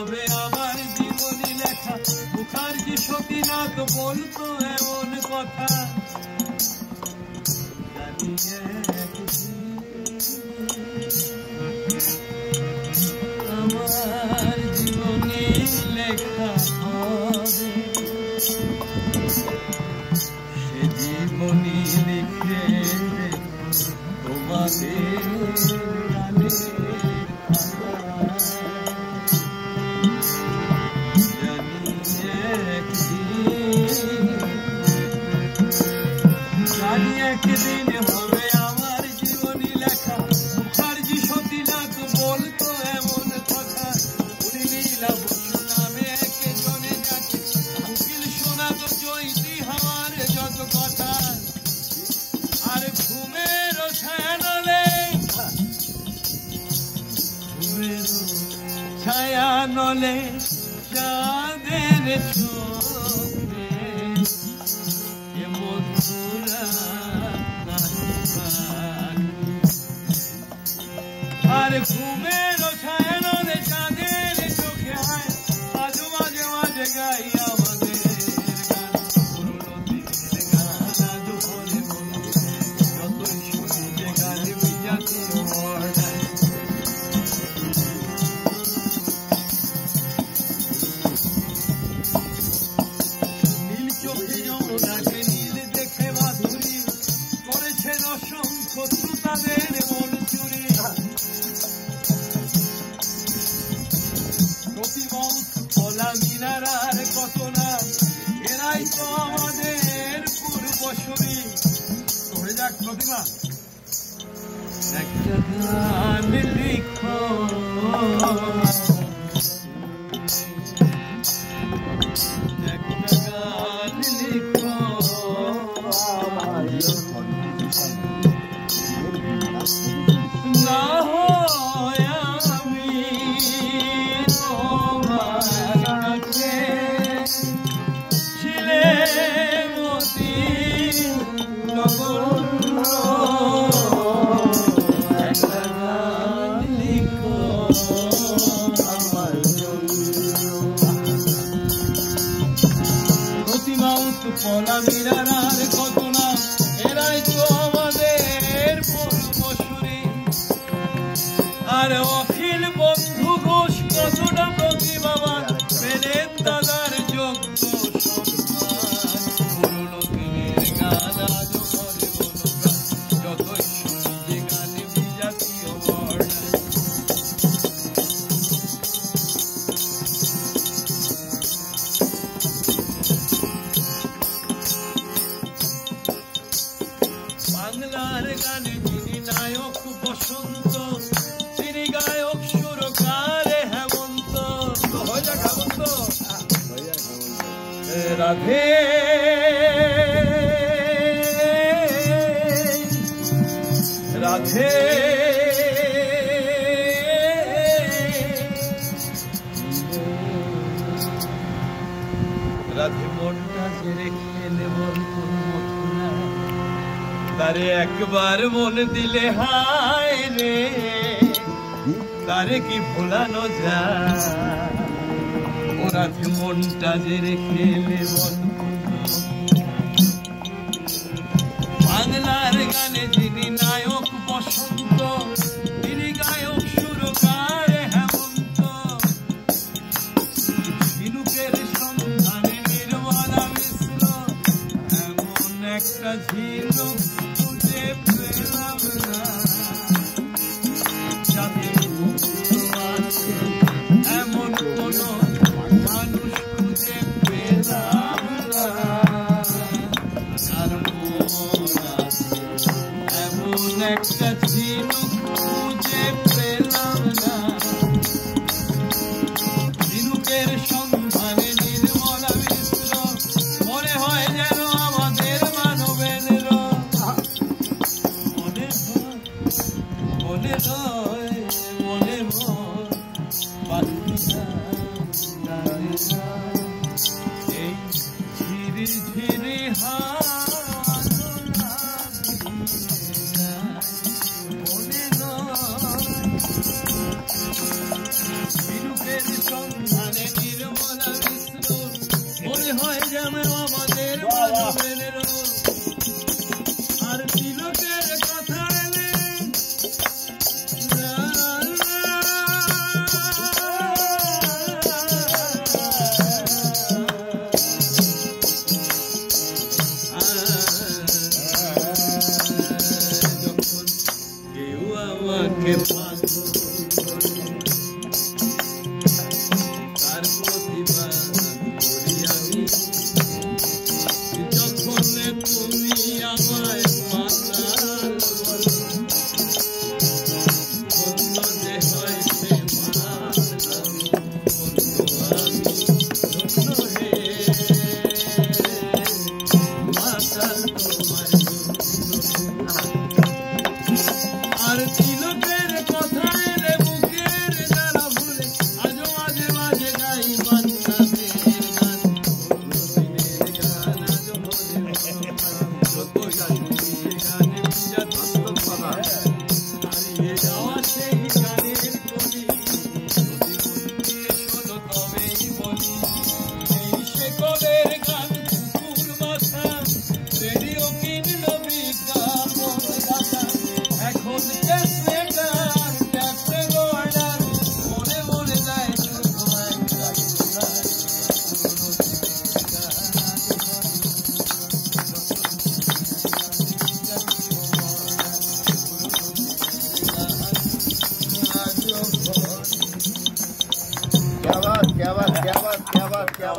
হবে আমার জীবনী লেখা মুখার্জি সতীনাথ বলতো এমন কথা আমার জীবনী লেখা হবে সে জীবনী লিখে তোমাদের একদিন হবে আমার জীবনী লেখা মুখার্জি সতীনাথ বলতো এমন কথা উনি লীলা বসু নামে একজনে যাকে উকিল শোনাতো জয়তি হওয়ার যত কথা আর ঘুমের ছায়া নলে চাঁদের চোখে আর ঘুমের ছায়ানলে চাঁদের চোখে হয় আজ মাঝে মাঝে গাই আমাদের গান পুরনো দিনের গান আজ মনে মনে যতই শুনি যে গান বিজাতি নীল চোখে যমুনাকে নীল দেখে মাধুরী করেছেন অসংখ্য শ্রোতাদের মন চুরি মিনারার কত না এরাই তো আমাদের পূর্বসূরি হয়ে যাক প্রতিমা একটা গান লিখো একটা গান লিখো না হয় আমি পলা মিনারার কত না এরাই তো আমাদের পূর্বসূরি আর অখিল বন্ধু ঘোষ কতটা প্রতিভাবান পেলেন দাদার যোগ্য সম্মান পুরনো দিনের গান আজ করে বলো যতই শুনি যে গান বিজাতীয় বাংলার গানে যিনি নায়ক বসন্ত তিনি গায়ক সুরকারে হেমন্ত হয়ে যাক হেমন্ত রাধে রাধে রাধে মনটা ছেড়ে খেলে বলতো তারে একবার মন দিলে হায় রে তারে কি ভোলানো যায় ওরা মনটা যে রেখে বাংলার গানে যিনি নায়ক বসন্ত তিনি গায়ক সুরকারে হেমন্ত ঝিনুকের সন্ধানে নির্মলা মিশ্র এমন একটা ঝিনুক এমন কোন মানুষ খুঁজে পেলাম না এমন একটা ঝিনুক খুঁজে পেলাম না ঝিনুকের সন্ধানে নির্মলা মিশ্র মনে হয় যেন আমাদের মানবের মনে রয় মনে এই ধীরে ধীরে মনে রয় ঝিনুকের সন্ধান তার প্রতিবাদ করি আমি যখন তুমি আমায় মাতাল বলো ধন্য যে হয় সে মাতাল আমি ধন্য হে মাতাল তোমার আর তিলকের কথায় রে বুকের জ্বালা ভুলে আজও মাঝে মাঝে গাই মান্নাতের গান পুরনো দিনের গান আজও ভোরে যতই শুনি গানে হারিয়ে যাওয়া সেই গানের কলি যদি বলিয়ে শোনো তবেই বলি এই শেকলের গান কুকুর বাসা রেডিও কিনল বিজ্ঞাপন দাতা এখন ক্যাসে গান ক্যাসে অর্ডার মনে মনে যায় শুধু একটা গান क्या बात क्या बात क्या बात क्या बात क्या बात